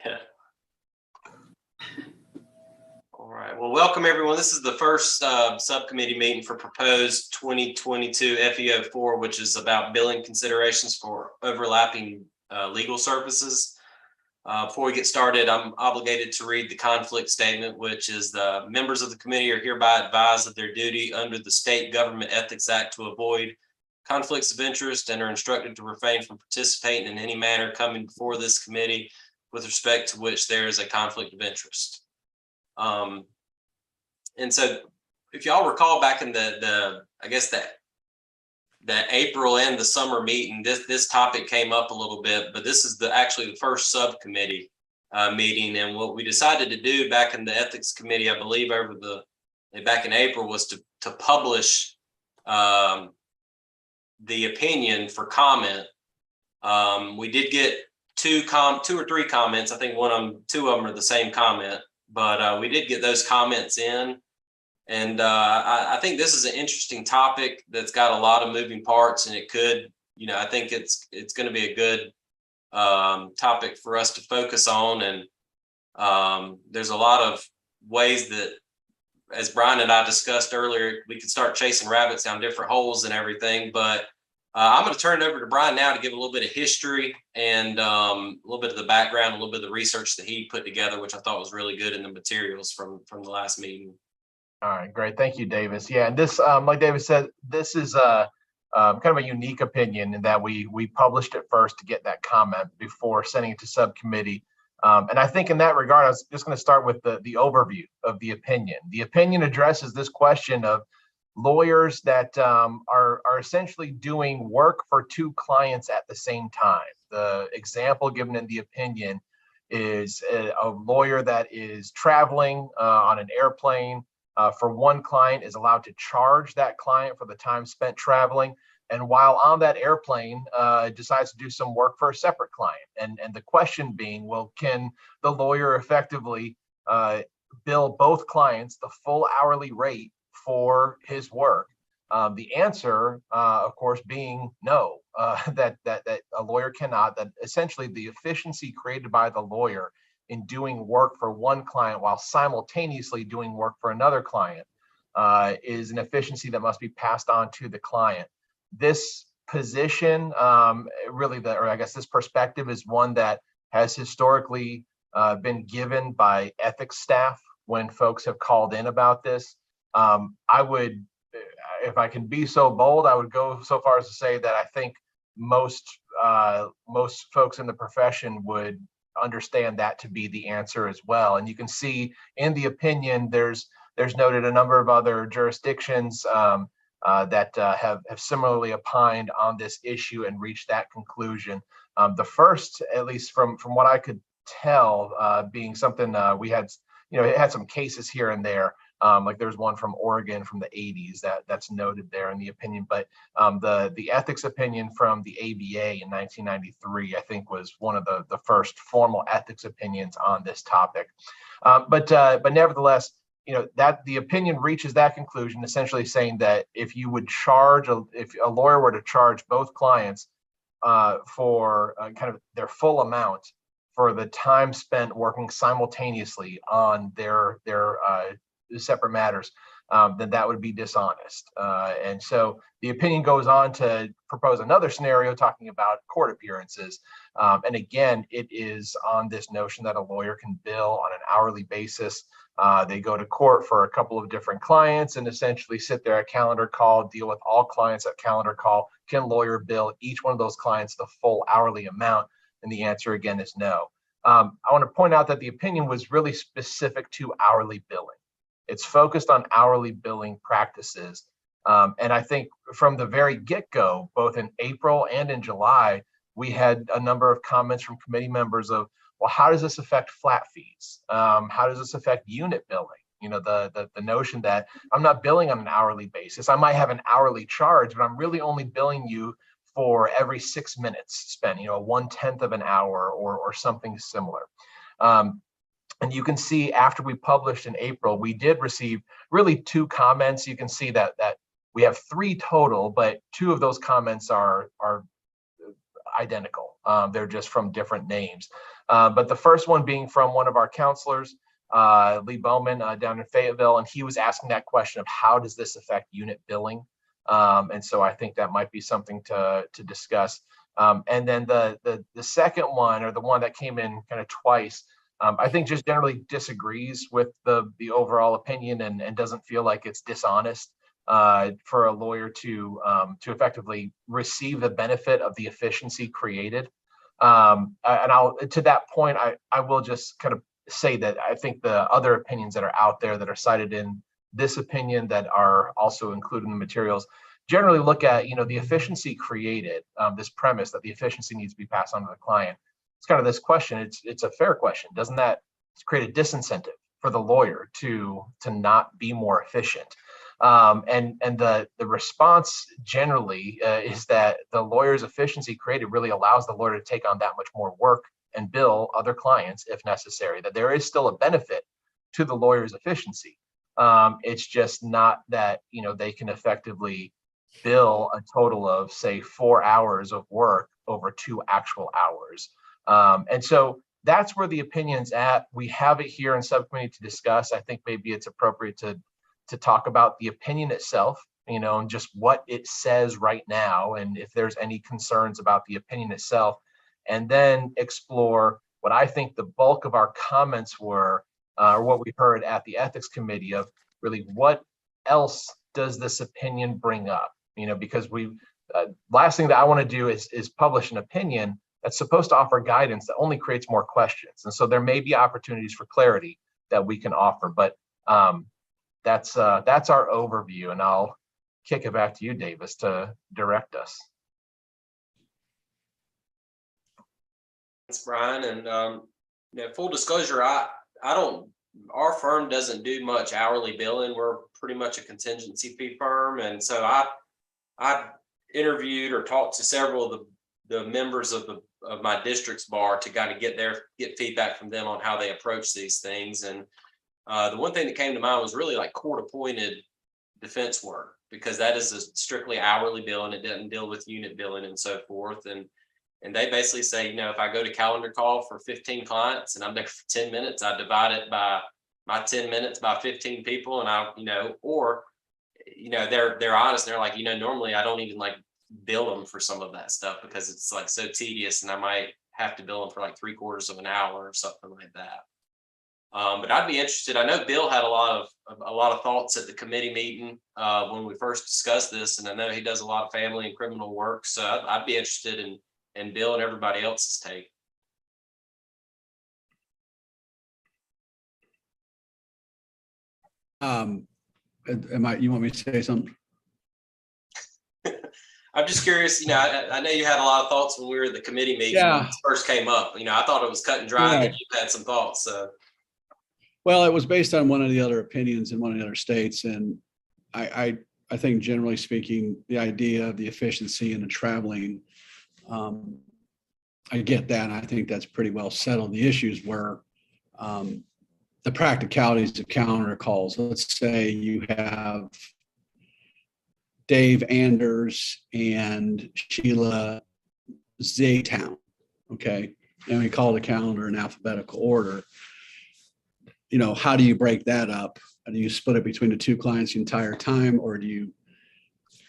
Yeah. All right. Well, welcome everyone. This is the first subcommittee meeting for proposed 2022 FEO 4, which is about billing considerations for overlapping legal services. Before we get started, I'm obligated to read the conflict statement, which is the members of the committee are hereby advised of their duty under the State Government Ethics Act to avoid conflicts of interest and are instructed to refrain from participating in any manner coming before this committee with respect to which there is a conflict of interest. And so if y'all recall back in the April and the summer meeting, this topic came up a little bit, but this is actually the first subcommittee meeting. And what we decided to do back in the ethics committee, I believe back in April, was to publish the opinion for comment. We did get two or three comments. I think two of them are the same comment, but we did get those comments in. And I think this is an interesting topic that's got a lot of moving parts, and it could, I think it's going to be a good topic for us to focus on. And there's a lot of ways that, as Brian and I discussed earlier, we could start chasing rabbits down different holes and everything. But I'm going to turn it over to Brian now to give a little bit of history and a little bit of the background, a little bit of the research that he put together, which I thought was really good in the materials from the last meeting. All right, great. Thank you, Davis. Yeah, and this, like Davis said, this is kind of a unique opinion in that we published it first to get that comment before sending it to subcommittee. And I think in that regard, I was just going to start with the overview of the opinion. The opinion addresses this question of lawyers that are essentially doing work for two clients at the same time. The example given in the opinion is a lawyer that is traveling on an airplane for one client, is allowed to charge that client for the time spent traveling, and while on that airplane decides to do some work for a separate client. And the question being, well, can the lawyer effectively bill both clients the full hourly rate for his work? The answer, of course, being no, that a lawyer cannot. That essentially the efficiency created by the lawyer in doing work for one client while simultaneously doing work for another client is an efficiency that must be passed on to the client. This position, this perspective is one that has historically been given by ethics staff when folks have called in about this. I would, if I can be so bold, I would go so far as to say that I think most folks in the profession would understand that to be the answer as well. And you can see in the opinion, there's noted a number of other jurisdictions that have similarly opined on this issue and reached that conclusion. The first, at least from what I could tell, being something we had, it had some cases here and there. Like there's one from Oregon from the 80s that's noted there in the opinion, but the ethics opinion from the ABA in 1993, I think, was one of the first formal ethics opinions on this topic. But nevertheless, that the opinion reaches that conclusion, essentially saying that if you would charge, if a lawyer were to charge both clients for kind of their full amount for the time spent working simultaneously on their separate matters, then that would be dishonest. And so the opinion goes on to propose another scenario talking about court appearances. And again, it is on this notion that a lawyer can bill on an hourly basis. They go to court for a couple of different clients and essentially sit there at calendar call, deal with all clients at calendar call. Can lawyer bill each one of those clients the full hourly amount? And the answer again is no. I want to point out that the opinion was really specific to hourly billing. It's focused on hourly billing practices. And I think from the very get-go, both in April and in July, we had a number of comments from committee members of, well, how does this affect flat fees? How does this affect unit billing? The notion that I'm not billing on an hourly basis. I might have an hourly charge, but I'm really only billing you for every 6 minutes spent, 1/10 of an hour or something similar. And you can see after we published in April, we did receive really 2 comments. You can see that we have 3 total, but 2 of those comments are identical. They're just from different names. But the first one being from one of our counselors, Lee Bowman, down in Fayetteville, and he was asking that question of how does this affect unit billing? And so I think that might be something to discuss. And then the second one, or the one that came in kind of twice, I think just generally disagrees with the overall opinion and doesn't feel like it's dishonest for a lawyer to effectively receive the benefit of the efficiency created. And to that point, I will just kind of say that I think the other opinions that are out there that are cited in this opinion that are also included in the materials generally look at, the efficiency created, this premise that the efficiency needs to be passed on to the client. It's kind of this question. It's a fair question. Doesn't that create a disincentive for the lawyer to not be more efficient? And the response generally is that the lawyer's efficiency created really allows the lawyer to take on that much more work and bill other clients if necessary, that there is still a benefit to the lawyer's efficiency. It's just not that, they can effectively bill a total of, say, 4 hours of work over 2 actual hours. And so that's where the opinion's at. We have it here in subcommittee to discuss. I think maybe it's appropriate to talk about the opinion itself, and just what it says right now, and if there's any concerns about the opinion itself, and then explore what I think the bulk of our comments were, or what we heard at the ethics committee of really what else does this opinion bring up? Because last thing that I want to do is publish an opinion that's supposed to offer guidance that only creates more questions. And so there may be opportunities for clarity that we can offer, but that's our overview, and I'll kick it back to you, Davis, to direct us. Thanks, Brian. And full disclosure, our firm doesn't do much hourly billing. We're pretty much a contingency fee firm, and so I interviewed or talked to several of the members of my district's bar to kind of get feedback from them on how they approach these things. And the one thing that came to mind was really like court-appointed defense work, because that is a strictly hourly bill and it doesn't deal with unit billing and so forth. And they basically say, if I go to calendar call for 15 clients and I'm there for 10 minutes, I divide it by my 10 minutes by 15 people, and they're honest. They're like, normally I don't even like bill them for some of that stuff because it's like so tedious, and I might have to bill them for like 3/4 of an hour or something like that. But I'd be interested. I know Bill had a lot of thoughts at the committee meeting when we first discussed this, and I know he does a lot of family and criminal work. So I'd be interested in Bill and everybody else's take. You want me to say something? I'm just curious, I know you had a lot of thoughts when we were at the committee meeting when it first came up. I thought it was cut and dry, and you had some thoughts. So. Well, it was based on one of the other opinions in one of the other states. And I think generally speaking, the idea of the efficiency and the traveling, I get that. And I think that's pretty well settled. The issues were the practicalities of calendar calls. Let's say you have Dave Anders and Sheila Zaytown, okay? And we call the calendar in alphabetical order. How do you break that up? Do you split it between the two clients the entire time, or do you,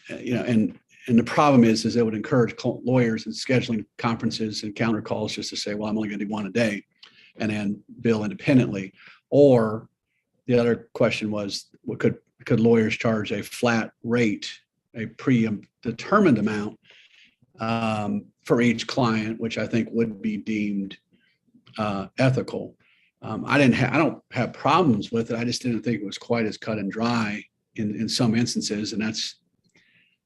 and the problem is it would encourage lawyers in scheduling conferences and calendar calls just to say, well, I'm only going to do one a day and then bill independently. Or the other question was, could lawyers charge a flat rate, a predetermined amount for each client, which I think would be deemed ethical. I don't have problems with it. I just didn't think it was quite as cut and dry in some instances. And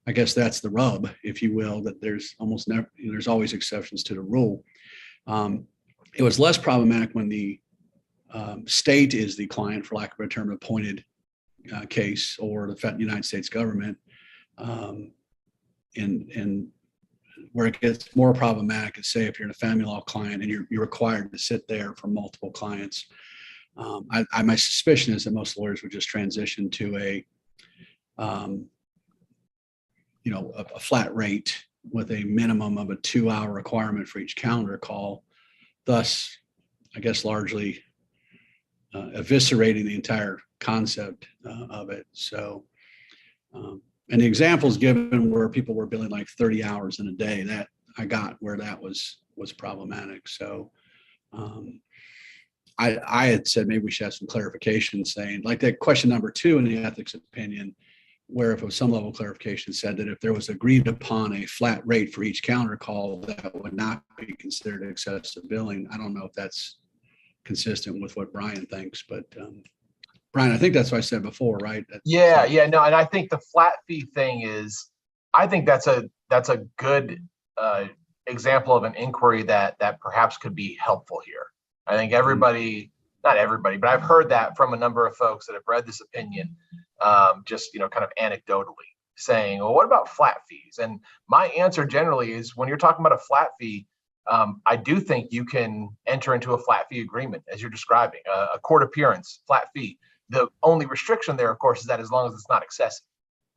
I guess that's the rub, if you will, that there's almost never, there's always exceptions to the rule. It was less problematic when the state is the client, for lack of a term, appointed case, or the United States government. And where it gets more problematic is, say, if you're in a family law client and you're required to sit there for multiple clients. My suspicion is that most lawyers would just transition to a flat rate with a minimum of a 2-hour requirement for each calendar call, thus, I guess, largely eviscerating the entire concept of it. So, and the examples given where people were billing like 30 hours in a day, that I got where that was problematic. So I had said maybe we should have some clarification saying, like that question number 2 in the ethics opinion, where if it was some level of clarification said that if there was agreed upon a flat rate for each calendar call, that would not be considered excessive billing. I don't know if that's consistent with what Brian thinks, but Brian, I think that's what I said before, right? Yeah, no, and I think the flat fee thing is, I think that's a good example of an inquiry that perhaps could be helpful here. I think everybody, not everybody, but I've heard that from a number of folks that have read this opinion, just kind of anecdotally saying, well, what about flat fees? And my answer generally is, when you're talking about a flat fee, I do think you can enter into a flat fee agreement, as you're describing, a court appearance, flat fee. The only restriction there, of course, is that as long as it's not excessive.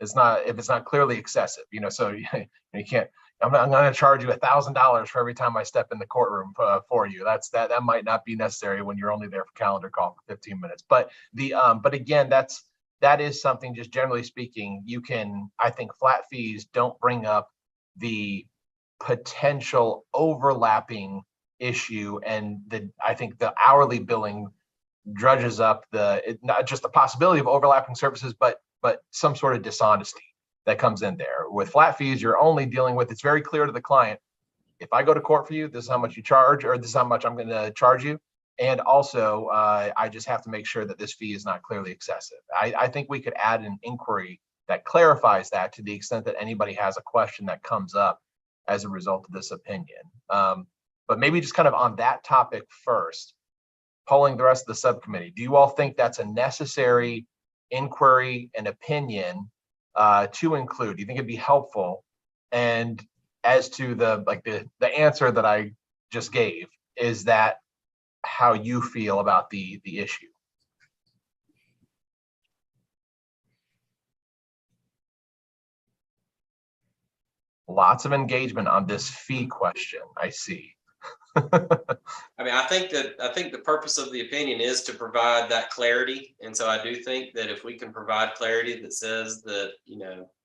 If it's not clearly excessive, so you can't. I'm going to charge you $1,000 for every time I step in the courtroom for you. That might not be necessary when you're only there for calendar call for 15 minutes. But but again, that is something, just generally speaking, you can. I think flat fees don't bring up the potential overlapping issue, and I think the hourly billing drudges up not just the possibility of overlapping services, but some sort of dishonesty that comes in there. With flat fees, you're only dealing with, it's very clear to the client, if I go to court for you, this is how much you charge, or this is how much I'm going to charge you. And also, I just have to make sure that this fee is not clearly excessive. I think we could add an inquiry that clarifies that, to the extent that anybody has a question that comes up as a result of this opinion. But maybe just kind of on that topic first, polling the rest of the subcommittee, do you all think that's a necessary inquiry and opinion to include? Do you think it'd be helpful? And as to the answer that I just gave, is that how you feel about the issue? Lots of engagement on this fee question, I see. I mean, I think the purpose of the opinion is to provide that clarity. And so I do think that if we can provide clarity that says that,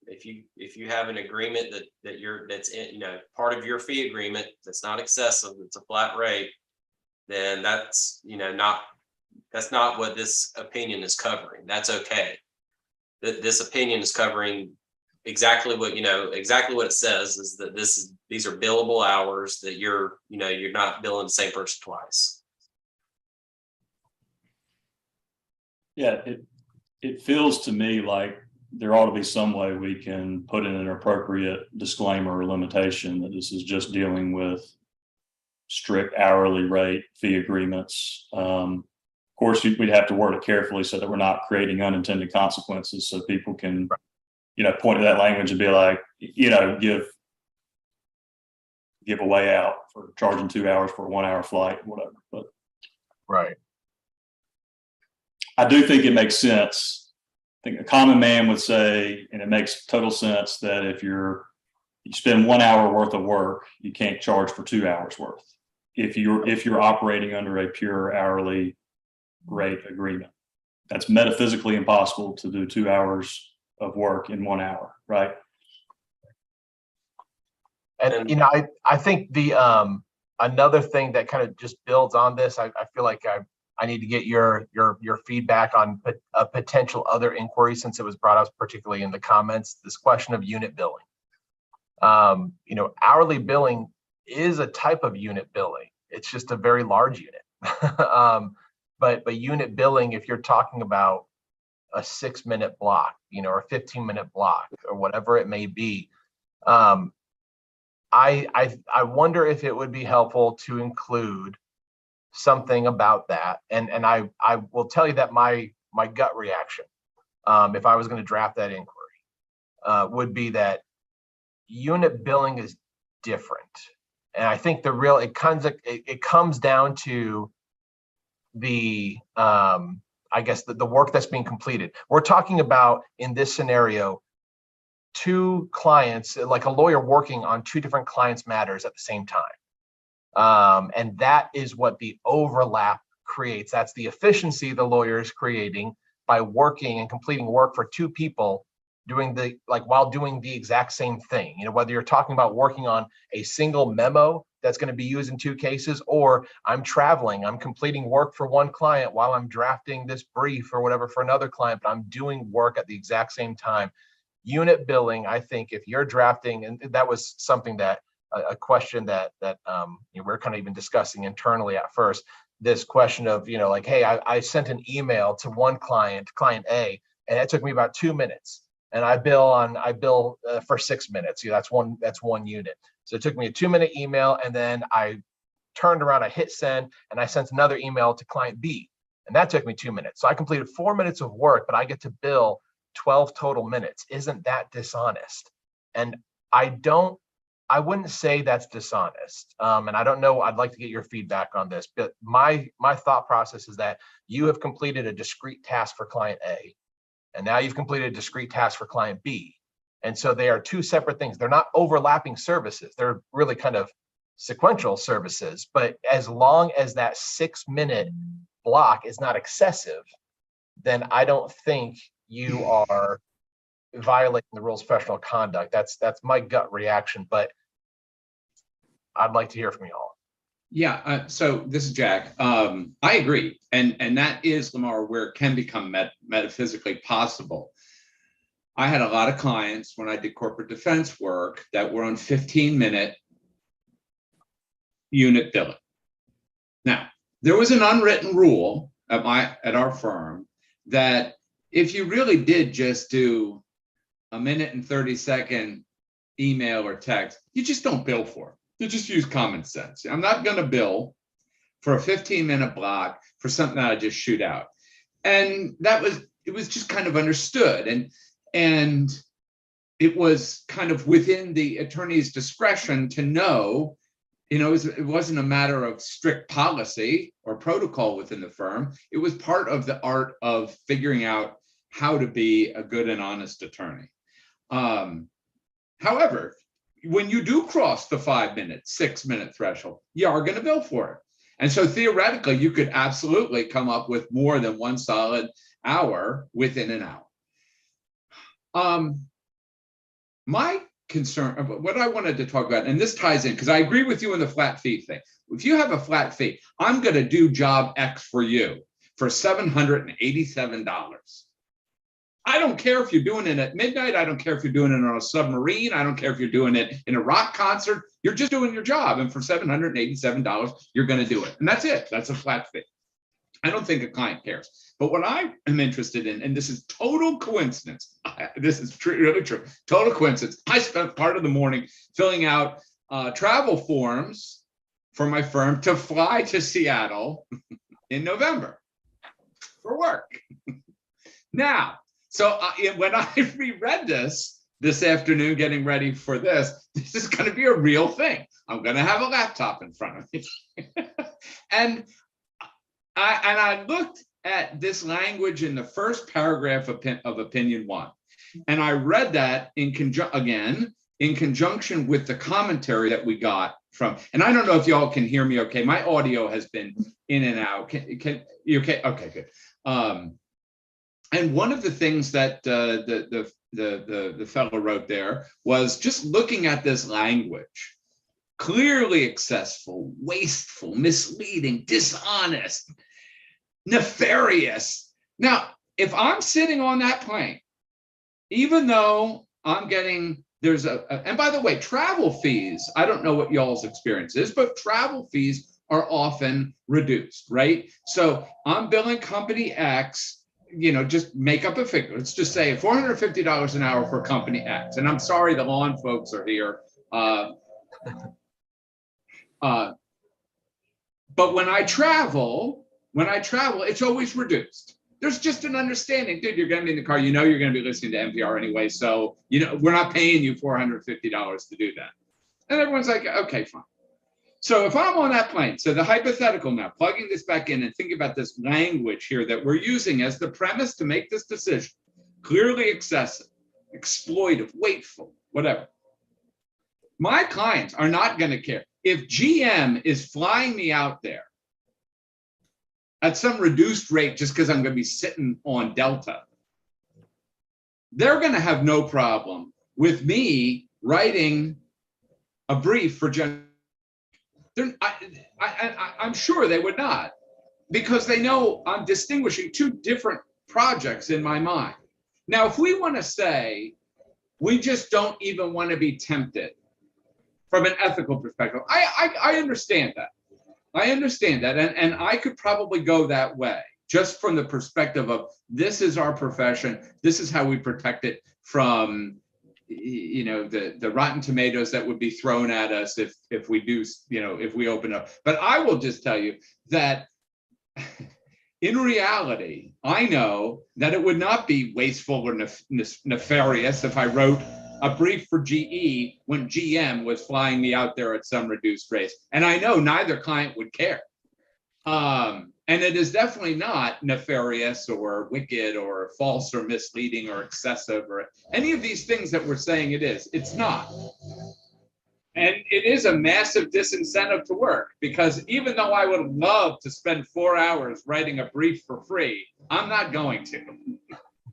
if you have an agreement that's in, part of your fee agreement that's not excessive, it's a flat rate, then that's not what this opinion is covering. That's okay. This opinion is covering exactly what it says, is that these are billable hours, that you're not billing the same person twice. Yeah, it feels to me like there ought to be some way we can put in an appropriate disclaimer or limitation that this is just dealing with strict hourly rate fee agreements. Of course, we'd have to word it carefully so that we're not creating unintended consequences, so people can point to that language and be like, give a way out for charging 2 hours for a 1 hour flight, whatever. But right. I do think it makes sense. I think a common man would say, and it makes total sense, that if you spend 1 hour worth of work, you can't charge for 2 hours worth. If you're operating under a pure hourly rate agreement, that's metaphysically impossible to do 2 hours of work in 1 hour, right? And I think the another thing that kind of just builds on this, I feel like I need to get your feedback on a potential other inquiry, since it was brought up particularly in the comments, this question of unit billing. Hourly billing is a type of unit billing. It's just a very large unit. But unit billing, if you're talking about a 6-minute block, or a 15-minute block, or whatever it may be, I wonder if it would be helpful to include something about that. And I will tell you that my gut reaction, if I was going to draft that inquiry, would be that unit billing is different. And I think it comes down to the I guess the work that's being completed. We're talking about, in this scenario, two clients, like a lawyer working on two different clients' matters at the same time. And that is what the overlap creates. That's the efficiency the lawyer is creating by working and completing work for two people doing while doing the exact same thing. Whether you're talking about working on a single memo that's going to be used in two cases, or I'm traveling, I'm completing work for one client while I'm drafting this brief or whatever for another client, but I'm doing work at the exact same time. Unit billing, I think if you're drafting, and that was something that a question that we're kind of even discussing internally at first, this question of, hey, I sent an email to one client A, and it took me about 2 minutes. And I bill for 6 minutes. That's one unit. So it took me a 2-minute email, and then I turned around, I hit send, and I sent another email to client B, and that took me 2 minutes. So I completed 4 minutes of work, but I get to bill 12 total minutes. Isn't that dishonest? And I wouldn't say that's dishonest. And I don't know, I'd like to get your feedback on this, but my thought process is that you have completed a discrete task for client A, and now you've completed a discrete task for client B. And so they are two separate things. They're not overlapping services. They're really kind of sequential services. But as long as that 6-minute block is not excessive, then I don't think you are violating the rules of professional conduct. That's my gut reaction, but I'd like to hear from you all. Yeah, so this is Jack. I agree. And that is, Lamar, where it can become metaphysically possible. I had a lot of clients when I did corporate defense work that were on 15-minute unit billing. Now, there was an unwritten rule at our firm that if you really did just do a 1 and 30-second email or text, you just don't bill for it. You just use common sense. I'm not going to bill for a 15-minute block for something that I just shoot out. And it was just kind of understood. And it was kind of within the attorney's discretion to know, it wasn't a matter of strict policy or protocol within the firm. It was part of the art of figuring out how to be a good and honest attorney. However, when you do cross the 5-minute, 6-minute threshold, you are going to bill for it. And so theoretically, you could absolutely come up with more than one solid hour within an hour. My concern, what I wanted to talk about, and this ties in, because I agree with you on the flat fee thing. If you have a flat fee, I'm going to do job X for you for $787. I don't care if you're doing it at midnight. I don't care if you're doing it on a submarine. I don't care if you're doing it in a rock concert. You're just doing your job. And for $787, you're going to do it. And that's it. That's a flat fee. I don't think a client cares. But what I am interested in, and this is total coincidence, this is really true, total coincidence. I spent part of the morning filling out travel forms for my firm to fly to Seattle in November for work. Now, so when I reread this afternoon, getting ready for this is going to be a real thing. I'm going to have a laptop in front of me. And I looked at this language in the first paragraph of opinion 1. And I read that in conjunction with the commentary that we got from, and I don't know if y'all can hear me okay. My audio has been in and out. Can you okay? Okay, good. And one of the things that the fellow wrote there was just looking at this language, clearly excessive, wasteful, misleading, dishonest, nefarious. Now, if I'm sitting on that plane, even though I'm getting, and by the way, travel fees, I don't know what y'all's experience is, but travel fees are often reduced, right? So I'm billing company X, just make up a figure. Let's just say $450 an hour for company X. And I'm sorry, the lawn folks are here. But when I travel, it's always reduced. There's just an understanding, dude, you're going to be in the car, you're going to be listening to NPR anyway. So, we're not paying you $450 to do that. And everyone's like, okay, fine. So if I'm on that plane, so the hypothetical now, plugging this back in and thinking about this language here that we're using as the premise to make this decision, clearly excessive, exploitive, wasteful, whatever. My clients are not going to care. If GM is flying me out there at some reduced rate just because I'm going to be sitting on Delta, they're going to have no problem with me writing a brief for general. I'm sure they would not, because they know I'm distinguishing two different projects in my mind. Now, if we want to say we just don't even want to be tempted from an ethical perspective, I understand that. I understand that. And I could probably go that way, just from the perspective of this is our profession. This is how we protect it from, you know, the rotten tomatoes that would be thrown at us if we do, you know, if we open up. But I will just tell you that in reality, I know that it would not be wasteful or nefarious if I wrote a brief for GE when GM was flying me out there at some reduced race. And I know neither client would care. And it is definitely not nefarious or wicked or false or misleading or excessive or any of these things that we're saying it is. It's not. And it is a massive disincentive to work, because even though I would love to spend 4 hours writing a brief for free, I'm not going to.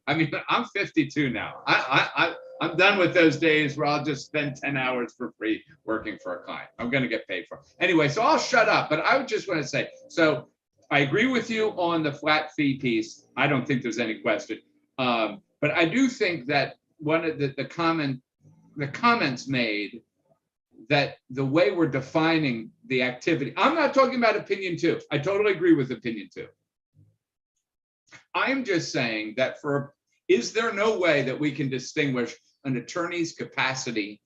I mean, I'm 52 now. I'm done with those days where I'll just spend 10 hours for free working for a client. I'm going to get paid for it. Anyway, so I'll shut up, but I would just want to say, so I agree with you on the flat fee piece. I don't think there's any question. But I do think that one of the comments made that the way we're defining the activity, I'm not talking about opinion 2. I totally agree with opinion 2. I'm just saying that is there no way that we can distinguish an attorney's capacity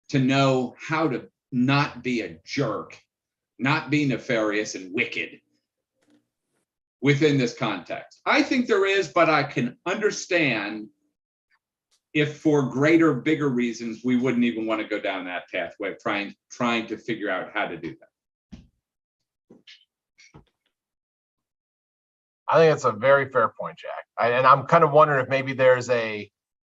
to know how to not be a jerk, not be nefarious and wicked within this context? I think there is, but I can understand if for greater, bigger reasons, we wouldn't even want to go down that pathway of trying to figure out how to do that. I think that's a very fair point, Jack. And I'm kind of wondering if maybe there's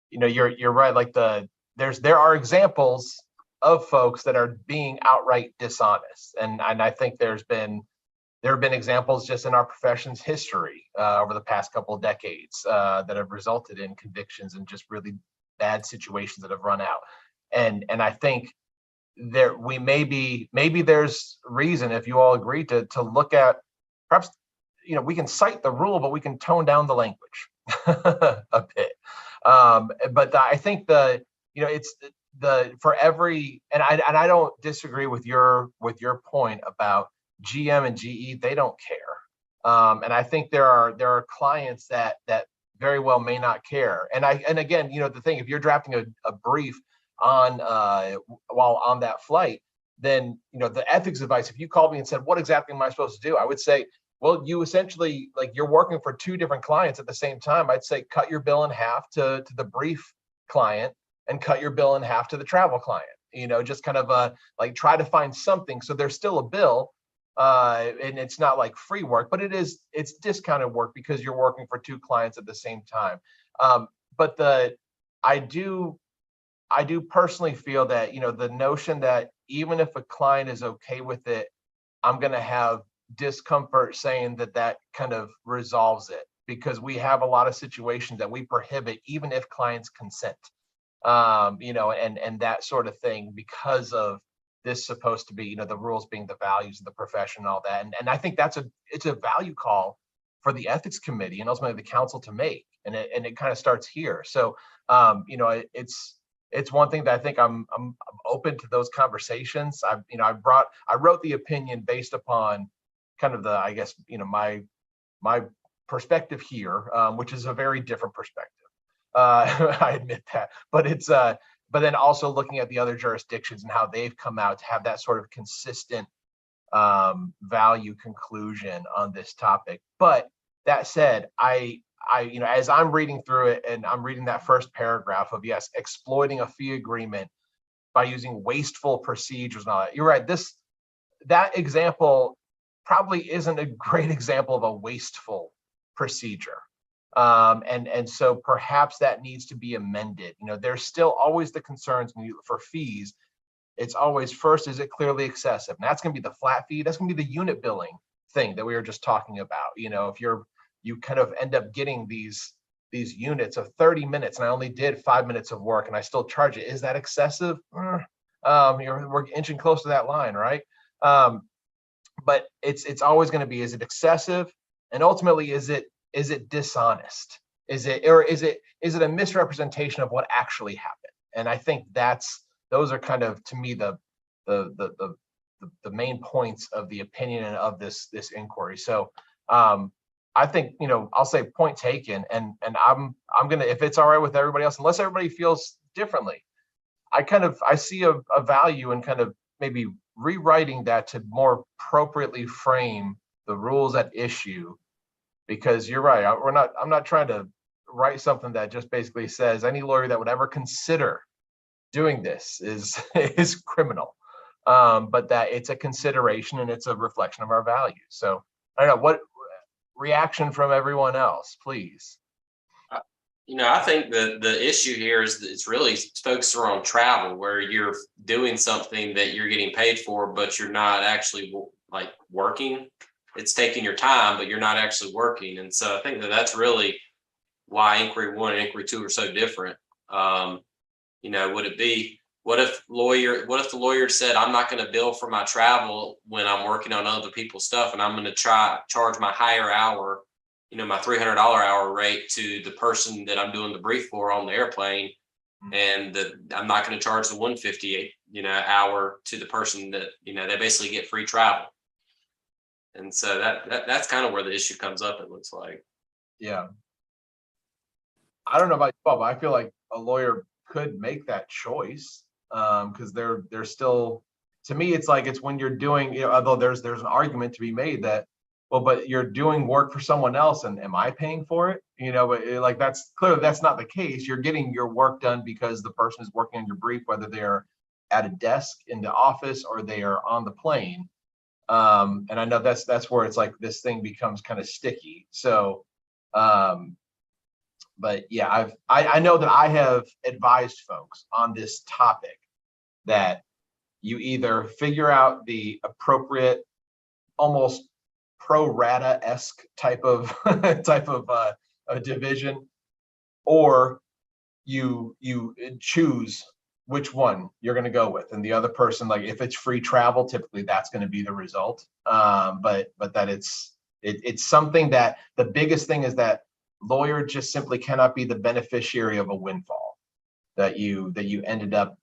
you're right. Like there are examples of folks that are being outright dishonest, and I think there have been examples just in our profession's history over the past couple of decades that have resulted in convictions and just really bad situations that have run out. And I think maybe there's reason, if you all agree, to look at perhaps, we can cite the rule, but we can tone down the language a bit. But I think it's for every, and I don't disagree with your point about GM and GE, they don't care. And I think there are clients that very well may not care. And again, the thing, if you're drafting a brief on while on that flight, then the ethics advice, if you called me and said, what exactly am I supposed to do? I would say, well, you essentially, like, you're working for 2 different clients at the same time. I'd say cut your bill in half to the brief client and cut your bill in half to the travel client. Just kind of like try to find something so there's still a bill, and it's not like free work, but it's discounted work because you're working for 2 clients at the same time. But I do personally feel that the notion that even if a client is okay with it, I'm going to have discomfort saying that kind of resolves it, because we have a lot of situations that we prohibit even if clients consent, and that sort of thing, because of this supposed to be, the rules being the values of the profession and all that. And I think it's a value call for the ethics committee and ultimately the council to make. And it kind of starts here. So, it's one thing that I think I'm open to those conversations. I wrote the opinion based upon kind of my perspective here, which is a very different perspective. I admit that, but then also looking at the other jurisdictions and how they've come out to have that sort of consistent value conclusion on this topic. But that said, I as I'm reading through it and I'm reading that first paragraph of, yes, exploiting a fee agreement by using wasteful procedures and all that. You're right. That example probably isn't a great example of a wasteful procedure. And so perhaps that needs to be amended. There's still always the concerns for fees. It's always first, is it clearly excessive? And that's going to be the flat fee. That's going to be the unit billing thing that we were just talking about. If you kind of end up getting these units of 30 minutes and I only did 5 minutes of work and I still charge it. Is that excessive? We're inching close to that line, right? But it's always going to be, is it excessive? And ultimately, is it dishonest? Is it a misrepresentation of what actually happened? And I think those are kind of, to me, the main points of the opinion and of this inquiry. So I think, I'll say point taken, and I'm gonna, if it's all right with everybody else, unless everybody feels differently, I see a value in kind of maybe rewriting that to more appropriately frame the rules at issue, because you're right. I'm not trying to write something that just basically says any lawyer that would ever consider doing this is criminal, but that it's a consideration and it's a reflection of our values. So I don't know, what reaction from everyone else, please. I think the issue here is that it's really focused around travel, where you're doing something that you're getting paid for, but you're not actually like working. It's taking your time, but you're not actually working. And so I think that's really why inquiry 1 and inquiry 2 are so different. Would it be, what if the lawyer said, I'm not going to bill for my travel when I'm working on other people's stuff, and I'm going to charge my higher hour, my $300 hour rate to the person that I'm doing the brief for on the airplane, and I'm not going to charge the $150 hour to the person that they basically get free travel. And so that's kind of where the issue comes up, it looks like. Yeah. I don't know about you, Bob, but I feel like a lawyer could make that choice, because they're still, to me, it's like, it's when you're doing, although there's an argument to be made that, well, but you're doing work for someone else, and am I paying for it? But that's clearly, that's not the case. You're getting your work done because the person is working on your brief, whether they're at a desk in the office or they are on the plane. And I know that's where it's like this thing becomes kind of sticky. So, but yeah, I know that I have advised folks on this topic that you either figure out the appropriate, almost pro rata-esque type of a division, or you choose which one you're going to go with, and the other person, like if it's free travel, typically that's going to be the result. But that it's something that the biggest thing is that lawyer just simply cannot be the beneficiary of a windfall that you ended up,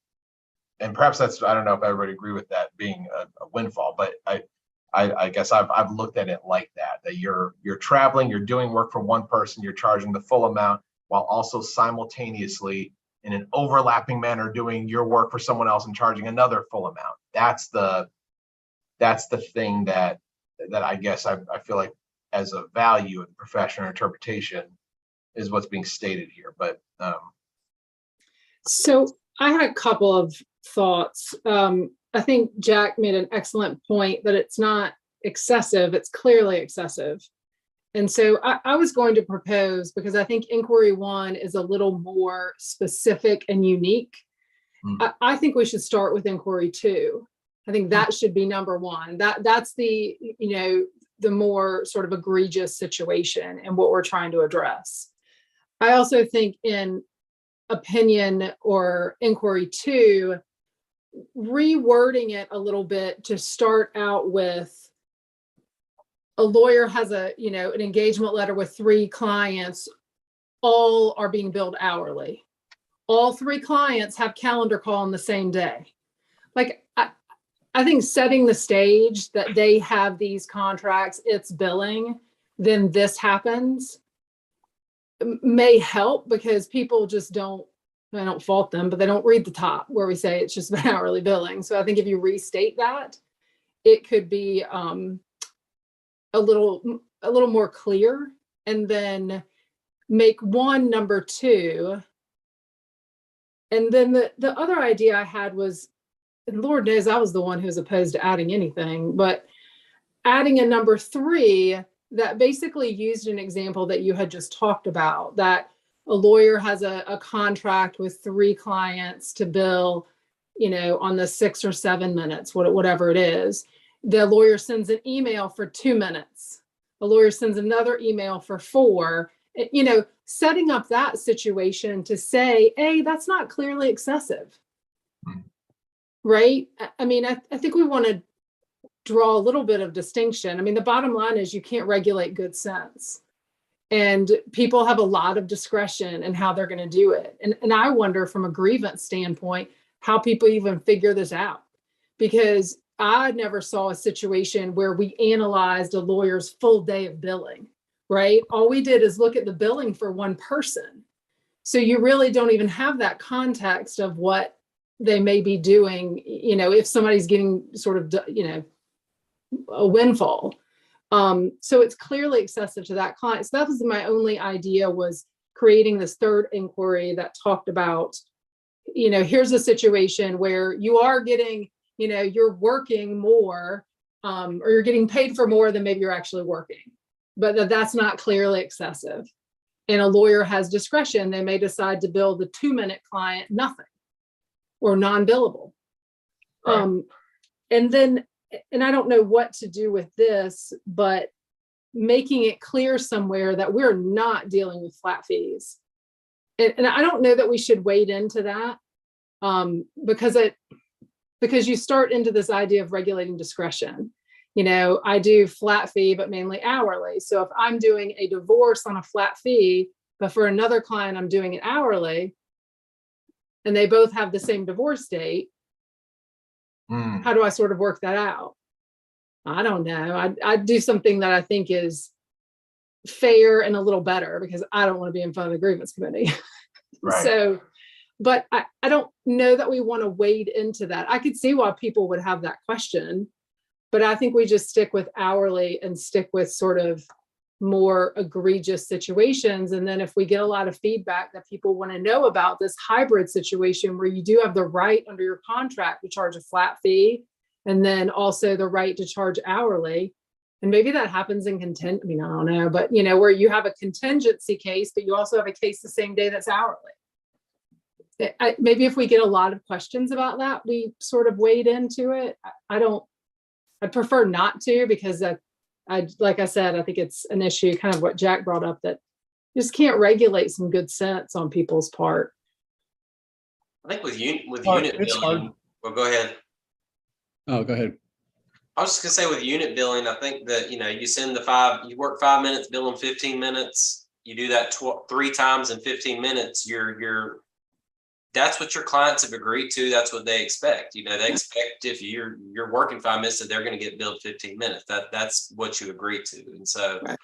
and perhaps that's, I don't know if everybody agree with that being a windfall, but I guess I've looked at it like that you're traveling, you're doing work for one person, you're charging the full amount while also simultaneously in an overlapping manner doing your work for someone else and charging another full amount. That's the thing that I guess I feel like as a value of the professional interpretation is what's being stated here. But so I had a couple of thoughts. I think Jack made an excellent point that it's not excessive, it's clearly excessive. And so I was going to propose, because I think inquiry 1 is a little more specific and unique. I think we should start with inquiry 2. I think that should be number 1. That's the, the more sort of egregious situation and what we're trying to address. I also think in opinion or inquiry 2, rewording it a little bit to start out with, a lawyer has an engagement letter with 3 clients, all are being billed hourly. All 3 clients have calendar call on the same day. Like, I think setting the stage that they have these contracts, it's billing, then this happens, may help, because people just I don't fault them, but they don't read the top where we say it's just about hourly billing. So I think if you restate that, it could be a little more clear, and then make 1 number 2. And then the other idea I had was, and Lord knows I was the one who was opposed to adding anything, but adding a number 3 that basically used an example that you had just talked about, that a lawyer has a contract with 3 clients to bill, on the 6 or 7 minutes, whatever it is. The lawyer sends an email for 2 minutes. The lawyer sends another email for 4. Setting up that situation to say, hey, that's not clearly excessive, right? I mean, I think we want to draw a little bit of distinction. I mean, the bottom line is you can't regulate good sense. And people have a lot of discretion in how they're going to do it. And I wonder from a grievance standpoint, how people even figure this out. Because I never saw a situation where we analyzed a lawyer's full day of billing, right? All we did is look at the billing for one person. So you really don't even have that context of what they may be doing, if somebody's getting sort of, a windfall. So it's clearly excessive to that client. So that was my only idea, was creating this third inquiry that talked about, here's a situation where you are getting, you're working more, or you're getting paid for more than maybe you're actually working, but that's not clearly excessive. And a lawyer has discretion. They may decide to bill the 2-minute client nothing or non-billable. Right. And I don't know what to do with this, but making it clear somewhere that we're not dealing with flat fees. And I don't know that we should wade into that, because you start into this idea of regulating discretion. I do flat fee, but mainly hourly. So if I'm doing a divorce on a flat fee, but for another client, I'm doing it hourly, and they both have the same divorce date, how do I sort of work that out? I don't know. I'd do something that I think is fair and a little better, because I don't want to be in front of the grievance committee. Right. So, but I don't know that we want to wade into that. I could see why people would have that question, but I think we just stick with hourly and stick with sort of more egregious situations. And then if we get a lot of feedback that people want to know about this hybrid situation where you do have the right under your contract to charge a flat fee, and then also the right to charge hourly, and maybe that happens in I don't know, but where you have a contingency case, but you also have a case the same day that's hourly. Maybe if we get a lot of questions about that, we sort of wade into it. I'd prefer not to, because like I said, I think it's an issue, kind of what Jack brought up, that you just can't regulate some good sense on people's part. I think with unit It's billing, hard. well, go ahead. Oh, go ahead. I was just gonna say, with unit billing, I think that, you work 5 minutes, bill them 15 minutes. You do that 3 times in 15 minutes. That's what your clients have agreed to. That's what they expect. They expect if you're working 5 minutes, that they're going to get billed 15 minutes. That's what you agree to. And so, right.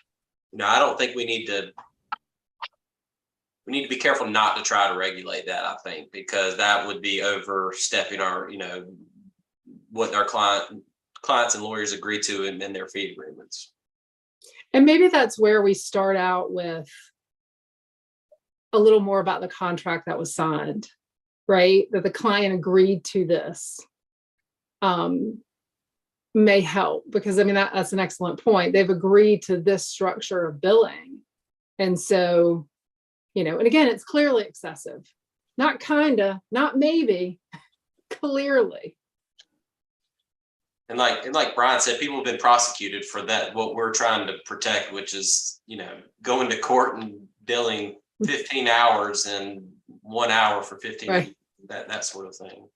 I don't think we need to be careful not to try to regulate that, I think, because that would be overstepping our, what our clients and lawyers agree to in their fee agreements. And maybe that's where we start out with a little more about the contract that was signed, right? That the client agreed to this, may help, because that's an excellent point. They've agreed to this structure of billing. And so, and again, it's clearly excessive, not kinda, not maybe, clearly. And like Brian said, people have been prosecuted for that, what we're trying to protect, which is, going to court and billing 15 hours and 1 hour for 15, right. that sort of thing.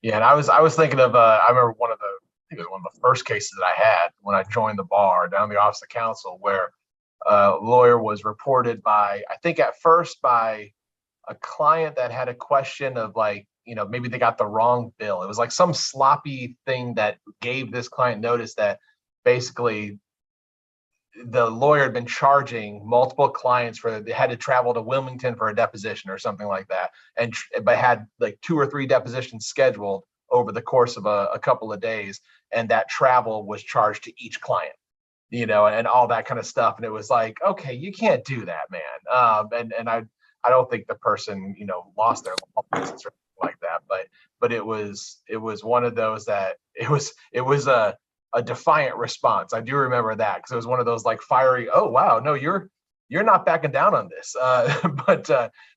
Yeah, and I was thinking of I remember one of the first cases that I had when I joined the bar down the office of counsel, where a lawyer was reported by, I think at first by a client that had a question of maybe they got the wrong bill. It was like some sloppy thing that gave this client notice that basically the lawyer had been charging multiple clients they had to travel to Wilmington for a deposition or something like that, but had like 2 or 3 depositions scheduled over the course of a couple of days, and that travel was charged to each client, and all that kind of stuff. And it was like, okay, you can't do that, man. And I don't think the person lost their law license or anything like that, but it was one of those that it was a defiant response. I do remember that because it was one of those like fiery, oh wow, no, you're not backing down on this. But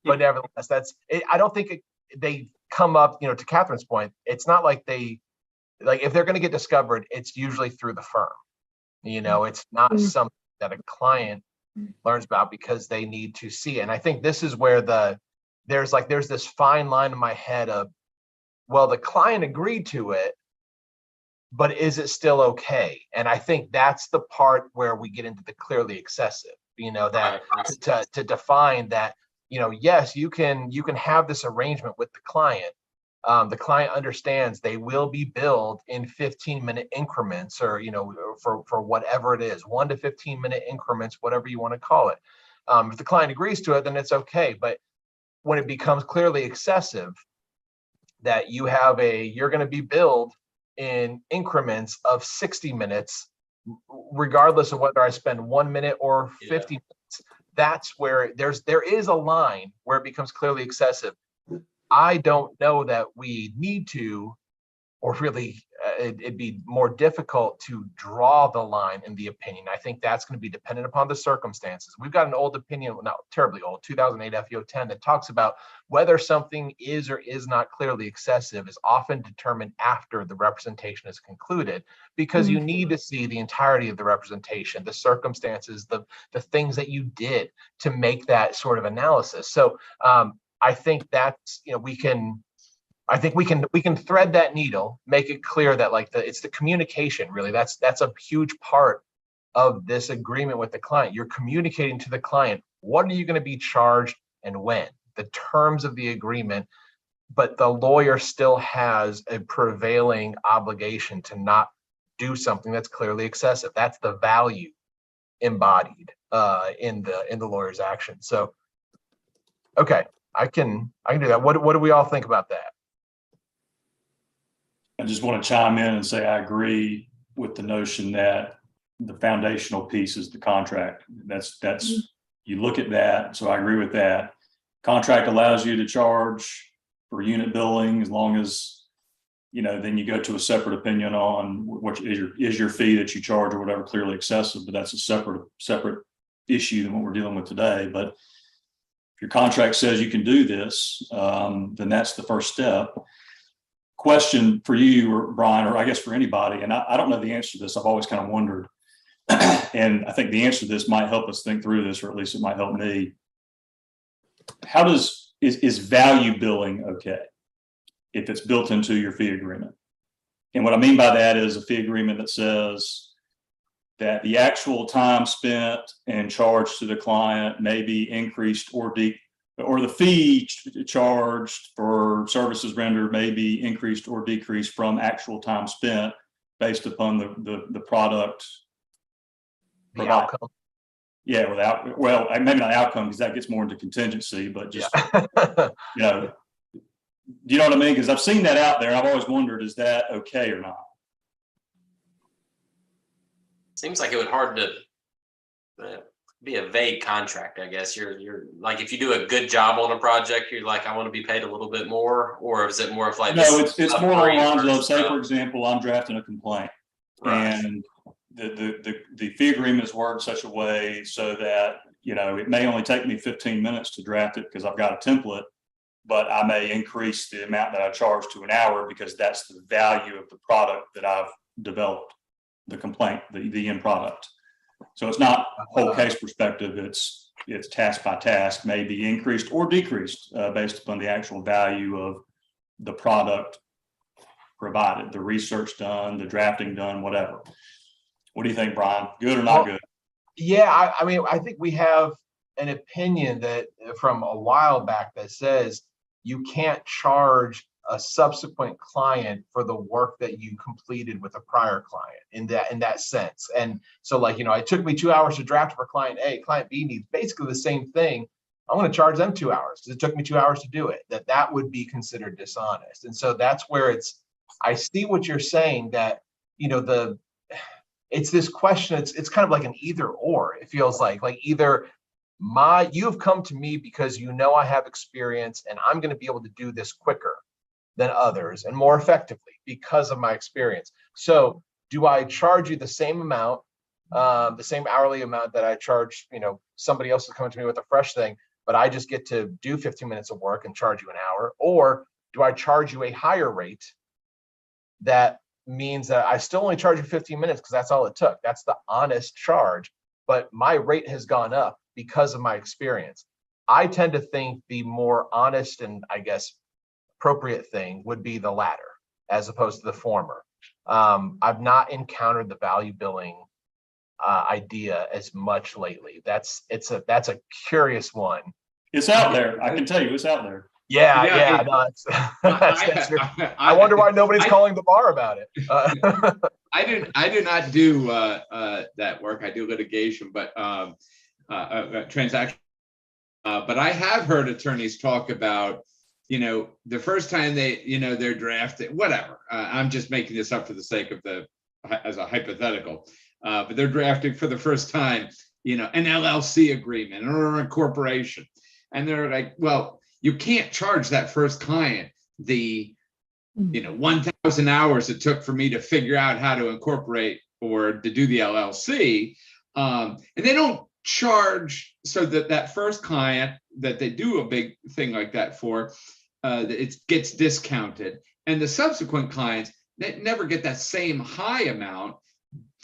nevertheless, that's it. I don't think they come up, to Catherine's point, it's not like if they're going to get discovered, it's usually through the firm. It's not something that a client learns about because they need to see it. And I think this is where there's this fine line in my head of, well, the client agreed to it, but is it still okay? And I think that's the part where we get into the clearly excessive, that to define that, yes, you can have this arrangement with the client. The client understands they will be billed in 15-minute increments, or, for whatever it is, 1 to 15-minute increments, whatever you want to call it. If the client agrees to it, then it's okay. But when it becomes clearly excessive, that you're going to be billed in increments of 60 minutes, regardless of whether I spend 1 minute or 50 minutes, that's where there is a line where it becomes clearly excessive. I don't know that we need to, or really it'd be more difficult to draw the line in the opinion. I think that's going to be dependent upon the circumstances. We've got an old opinion, not terribly old, 2008 FEO 10, that talks about whether something is or is not clearly excessive is often determined after the representation is concluded, because you need to see the entirety of the representation, the circumstances, the things that you did to make that sort of analysis. So I think that's, we can thread that needle, make it clear that it's the communication, really. That's a huge part of this agreement with the client. You're communicating to the client, what are you going to be charged and when, the terms of the agreement, but the lawyer still has a prevailing obligation to not do something that's clearly excessive. That's the value embodied in the lawyer's action. So, okay, I can do that. What do we all think about that? I just want to chime in and say I agree with the notion that the foundational piece is the contract. That's you look at that. So I agree with that. Contract allows you to charge for unit billing as long as, then you go to a separate opinion on what is your fee that you charge or whatever clearly excessive, but that's a separate issue than what we're dealing with today. But if your contract says you can do this, then that's the first step. Question for you, or Brian, or I guess for anybody, and I don't know the answer to this. I've always kind of wondered, and I think the answer to this might help us think through this, or at least it might help me. How is value billing okay if it's built into your fee agreement? And what I mean by that is a fee agreement that says that the actual time spent and charged to the client may be increased or the fee charged for services rendered may be increased or decreased from actual time spent based upon the product. The outcome. Yeah, maybe not outcome, because that gets more into contingency, but just, do you know what I mean? Because I've seen that out there. I've always wondered, is that okay or not? Seems like it would hard to be a vague contract, I guess. You're like, if you do a good job on a project, you're like, I want to be paid a little bit more, or is it more of like, no, it's more along the lines of, say, for example, I'm drafting a complaint, and the fee agreement is worded such a way so that, it may only take me 15 minutes to draft it because I've got a template, but I may increase the amount that I charge to an hour because that's the value of the product that I've developed, the complaint, the end product. So it's not whole case perspective. It's task by task, may be increased or decreased based upon the actual value of the product provided, the research done, the drafting done, whatever. What do you think, Brian? Good or not good? Yeah, I mean, I think we have an opinion that from a while back that says you can't charge a subsequent client for the work that you completed with a prior client in that sense. And so, it took me 2 hours to draft for client A. Client B needs basically the same thing. I'm going to charge them 2 hours because it took me 2 hours to do it. That would be considered dishonest. And so that's where I see what you're saying, that it's this question. It's kind of like an either or. It feels like either you've come to me because I have experience and I'm going to be able to do this quicker than others and more effectively because of my experience. So do I charge you the same amount, the same hourly amount that I charge, somebody else is coming to me with a fresh thing, but I just get to do 15 minutes of work and charge you an hour? Or do I charge you a higher rate that means that I still only charge you 15 minutes because that's all it took? That's the honest charge, but my rate has gone up because of my experience. I tend to think the more honest and, I guess, appropriate thing would be the latter as opposed to the former. I've not encountered the value billing idea as much lately. That's a curious one. It's out there. I can tell you, it's out there. Yeah. No, that's true. I wonder why nobody's calling the bar about it. I do not do that work. I do litigation, but transaction. But I have heard attorneys talk about, the first time they're drafted, whatever. I'm just making this up for the sake of as a hypothetical. But they're drafting for the first time, an LLC agreement or a corporation. And they're like, well, you can't charge that first client the 1,000 hours it took for me to figure out how to incorporate or to do the LLC. And they don't charge so that first client that they do a big thing like that for, it gets discounted. And the subsequent clients, they never get that same high amount.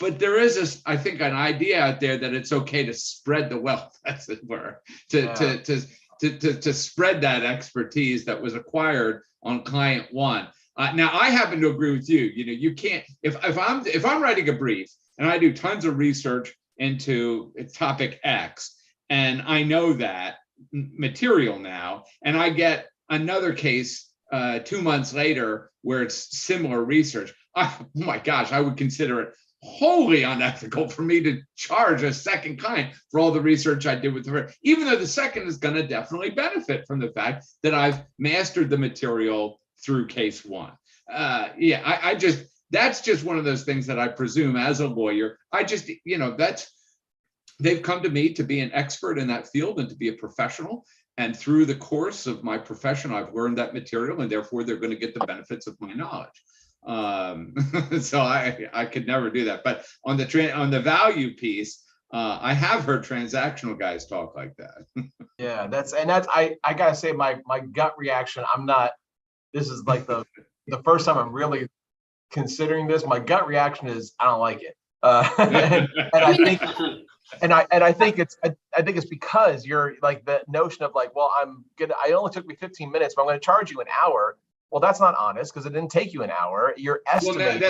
But there is, I think, an idea out there that it's okay to spread the wealth, as it were, to spread that expertise that was acquired on client one. Now, I happen to agree with you. You can't, if I'm writing a brief and I do tons of research into topic X, and I know that material now, and I get another case 2 months later where it's similar research, oh my gosh, I would consider it wholly unethical for me to charge a second client for all the research I did with her, even though the second is going to definitely benefit from the fact that I've mastered the material through case one. That's just one of those things that I presume as a lawyer, they've come to me to be an expert in that field and to be a professional. And through the course of my profession, I've learned that material, and therefore they're going to get the benefits of my knowledge. So I could never do that. But on the value piece, I have heard transactional guys talk like that. Yeah, I gotta say, my gut reaction, this is like the first time I'm really considering this. My gut reaction is I don't like it. I think it's because you're like the notion of like, well, I only took me 15 minutes, but I'm going to charge you an hour. Well, that's not honest because it didn't take you an hour. You're estimating.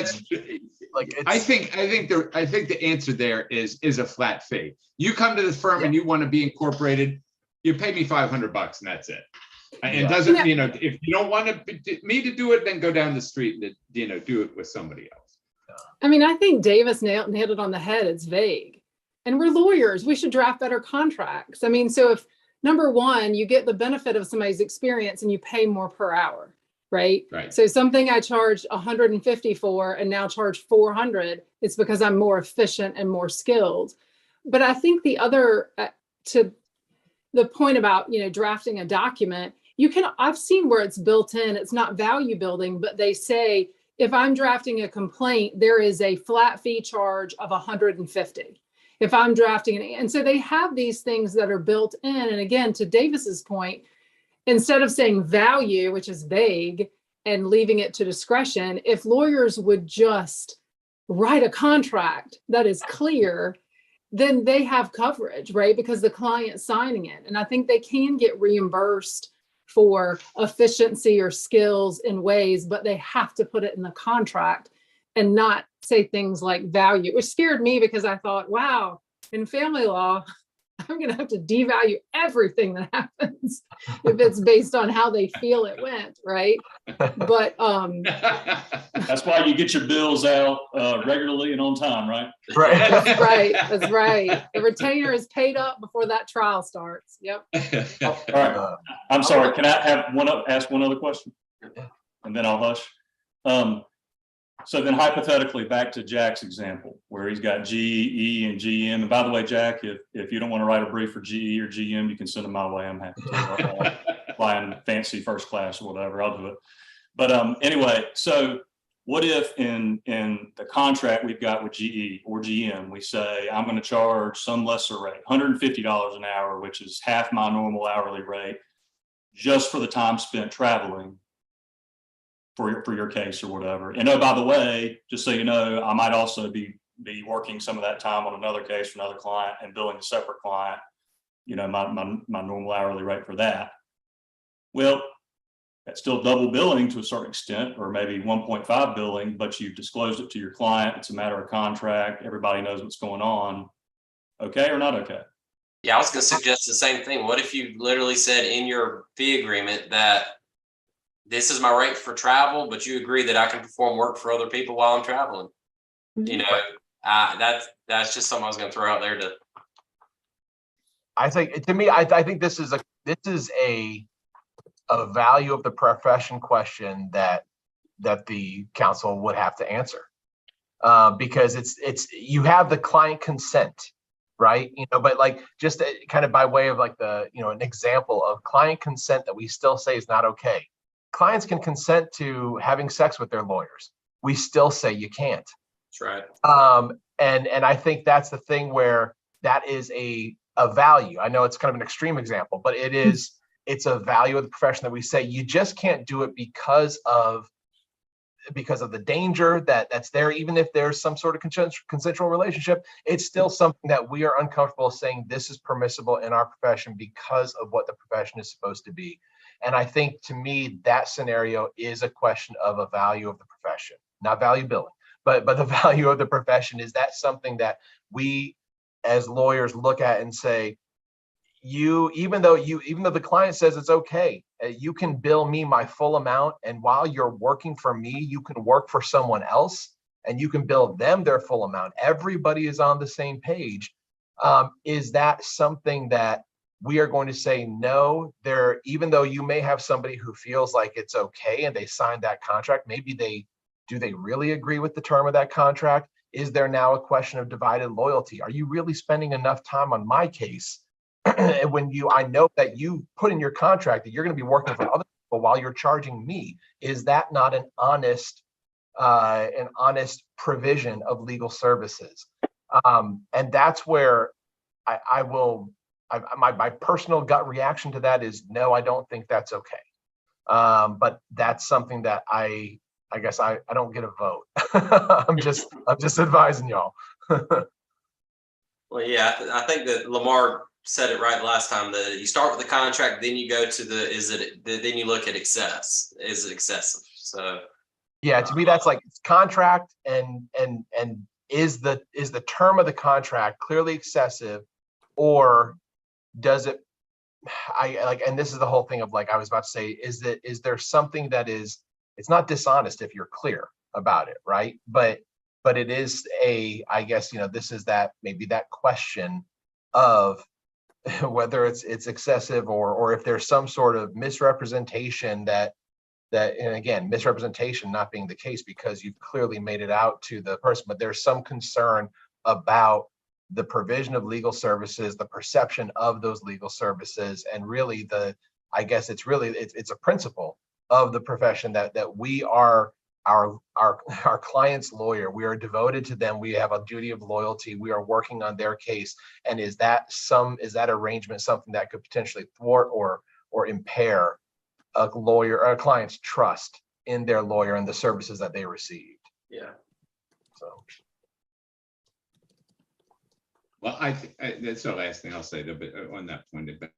Well, I think the answer there is a flat fee. You come to the firm and you want to be incorporated, you pay me $500 and that's it. And doesn't, if you don't want me to do it, then go down the street and, do it with somebody else. I mean, I think Davis nailed it on the head. It's vague. And we're lawyers. We should draft better contracts. I mean, so if number one, you get the benefit of somebody's experience and you pay more per hour, right? So something I charged $150 for and now charge $400, it's because I'm more efficient and more skilled. But I think the other, to the point about, drafting a document, I've seen where it's built in, it's not value building, but they say, if I'm drafting a complaint, there is a flat fee charge of $150. If I'm drafting and so they have these things that are built in. And again, to Davis's point, instead of saying value, which is vague, and leaving it to discretion, if lawyers would just write a contract that is clear, then they have coverage, right? Because the client's signing it. And I think they can get reimbursed for efficiency or skills in ways, but they have to put it in the contract and not say things like value, which scared me because I thought, wow, in family law, I'm going to have to devalue everything that happens if it's based on how they feel it went, right? But that's why you get your bills out regularly and on time, right? Right. That's right. The retainer is paid up before that trial starts. Yep. All right. I'm sorry. Can I ask one other question? And then I'll hush. So then hypothetically, back to Jack's example, where he's got GE, E, and GM. And by the way, Jack, if you don't want to write a brief for GE or GM, you can send them my way. I'm happy to. Flying fancy first class or whatever, I'll do it. But anyway, so what if in the contract we've got with GE or GM, we say, I'm going to charge some lesser rate, $150 an hour, which is half my normal hourly rate, just for the time spent traveling for your case or whatever. And oh, by the way, just so you know, I might also be working some of that time on another case for another client and billing a separate client, you know, my normal hourly rate for that. Well, that's still double billing to a certain extent, or maybe 1.5 billing, but you've disclosed it to your client. It's a matter of contract. Everybody knows what's going on. Okay or not okay? Yeah, I was going to suggest the same thing. What if you literally said in your fee agreement that this is my rate for travel, but you agree that I can perform work for other people while I'm traveling? You know, that's just something I was going to throw out there to. I think, to me, I think this is a value of the profession question that the council would have to answer, because it's you have the client consent, right? You know, but like just kind of by way of like the, you know, an example of client consent that we still say is not okay. Clients can consent to having sex with their lawyers. We still say you can't. That's right. And I think that's the thing where that is a value. I know it's kind of an extreme example, but it's a value of the profession that we say you just can't do it because of the danger that's there. Even if there's some sort of consensual relationship, it's still something that we are uncomfortable saying this is permissible in our profession because of what the profession is supposed to be. And I think, to me, that scenario is a question of a value of the profession, not value billing, but the value of the profession. Is that something that we as lawyers look at and say, even though the client says it's okay, you can bill me my full amount, and while you're working for me, you can work for someone else and you can bill them their full amount. Everybody is on the same page. Is that something that we are going to say no? Even though you may have somebody who feels like it's okay and they signed that contract, maybe do they really agree with the term of that contract? Is there now a question of divided loyalty? Are you really spending enough time on my case? When I know that you put in your contract that you're going to be working for other people while you're charging me, is that not an honest provision of legal services? And that's where my personal gut reaction to that is no, I don't think that's okay. But that's something that I guess I don't get a vote. I'm just advising y'all. Well, yeah, I think that Lamar said it right last time, that you start with the contract, then you go to then you look at excess. Is it excessive? So yeah, to me, that's like contract and is the term of the contract clearly excessive, or does it, and this is the whole thing of, like I was about to say, is there something that is, it's not dishonest if you're clear about it, right? But it is I guess, you know, this is maybe that question of whether it's excessive, or if there's some sort of misrepresentation that, and again, misrepresentation not being the case because you've clearly made it out to the person, but there's some concern about the provision of legal services, the perception of those legal services, and really I guess it's a principle of the profession that we are our client's lawyer. We are devoted to them. We have a duty of loyalty. We are working on their case. And is that arrangement something that could potentially thwart or impair a client's trust in their lawyer and the services that they received? yeah. So. Well, that's the last thing I'll say on that point. But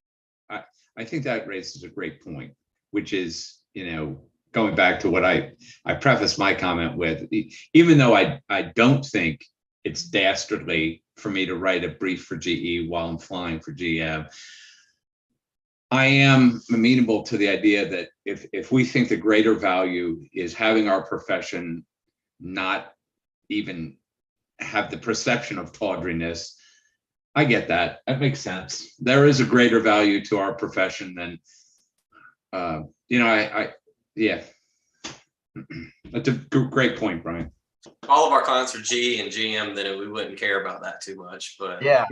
I think that raises a great point, which is, you know, going back to what I prefaced my comment with, even though I don't think it's dastardly for me to write a brief for GE while I'm flying for GM, I am amenable to the idea that if we think the greater value is having our profession not even have the perception of tawdriness, I get that. That makes sense. There is a greater value to our profession than, you know, yeah. That's a great point, Brian. All of our clients are G and GM, then we wouldn't care about that too much. But yeah,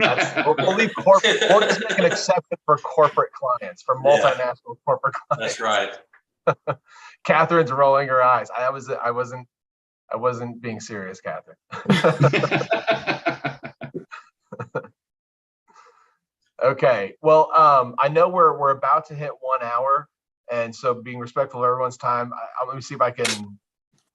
we'll leave corporate. We'll just make an exception for corporate clients, for multinational corporate clients. That's right. Catherine's rolling her eyes. I wasn't I wasn't being serious, Catherine. Okay, well, I know we're about to hit 1 hour, and so being respectful of everyone's time, let me see if I can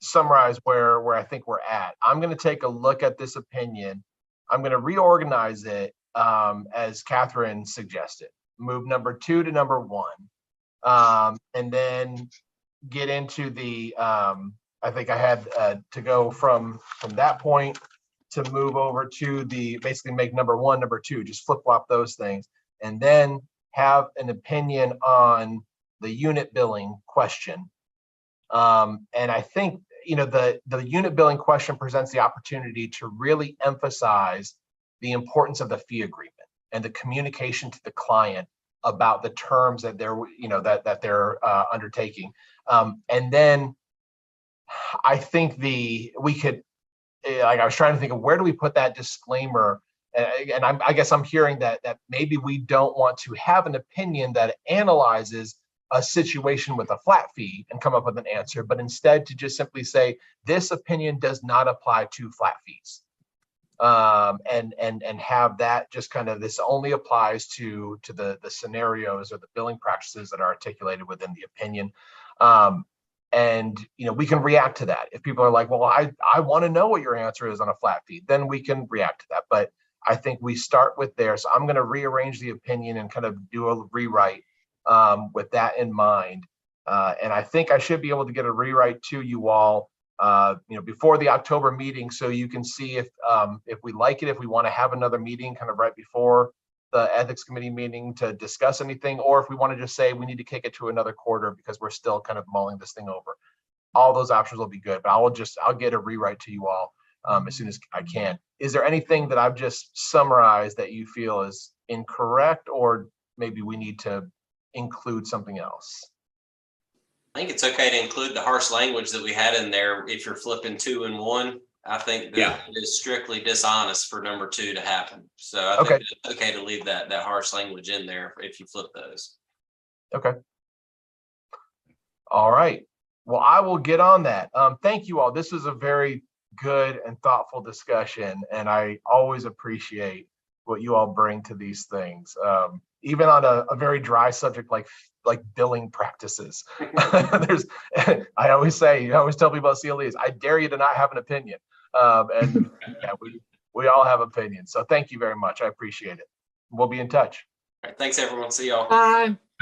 summarize where I think we're at. I'm going to take a look at this opinion. I'm going to reorganize it as Catherine suggested. Move number 2 to number 1, and then get into the. I think I had to go from that point to move over to the basically make number 1, number 2, just flip flop those things, and then have an opinion on the unit billing question. And I think, you know, the unit billing question presents the opportunity to really emphasize the importance of the fee agreement and the communication to the client about the terms that they're, you know, that they're undertaking. And then I think we could, like, I was trying to think of where do we put that disclaimer, and I guess I'm hearing that maybe we don't want to have an opinion that analyzes a situation with a flat fee and come up with an answer, but instead to just simply say this opinion does not apply to flat fees, and have that just kind of, this only applies to the scenarios or the billing practices that are articulated within the opinion. And, you know, we can react to that. If people are like, well, I want to know what your answer is on a flat fee, then we can react to that. But I think we start with there. So I'm going to rearrange the opinion and kind of do a rewrite with that in mind. And I think I should be able to get a rewrite to you all, you know, before the October meeting, so you can see if we like it, if we want to have another meeting kind of right before the ethics committee meeting to discuss anything, or if we want to just say we need to kick it to another quarter because we're still kind of mulling this thing over. All those options will be good, but I'll get a rewrite to you all as soon as I can. Is there anything that I've just summarized that you feel is incorrect, or maybe we need to include something else? I think it's okay to include the harsh language that we had in there. If you're flipping 2 and 1, I think that it is strictly dishonest for number 2 to happen. So I think it's okay to leave that harsh language in there if you flip those. Okay. All right. Well, I will get on that. Thank you all. This was a very good and thoughtful discussion, and I always appreciate what you all bring to these things. Even on a very dry subject like billing practices. I always tell people about CLEs, I dare you to not have an opinion. And yeah, we all have opinions. So thank you very much. I appreciate it. We'll be in touch. All right, thanks everyone. See y'all. Bye.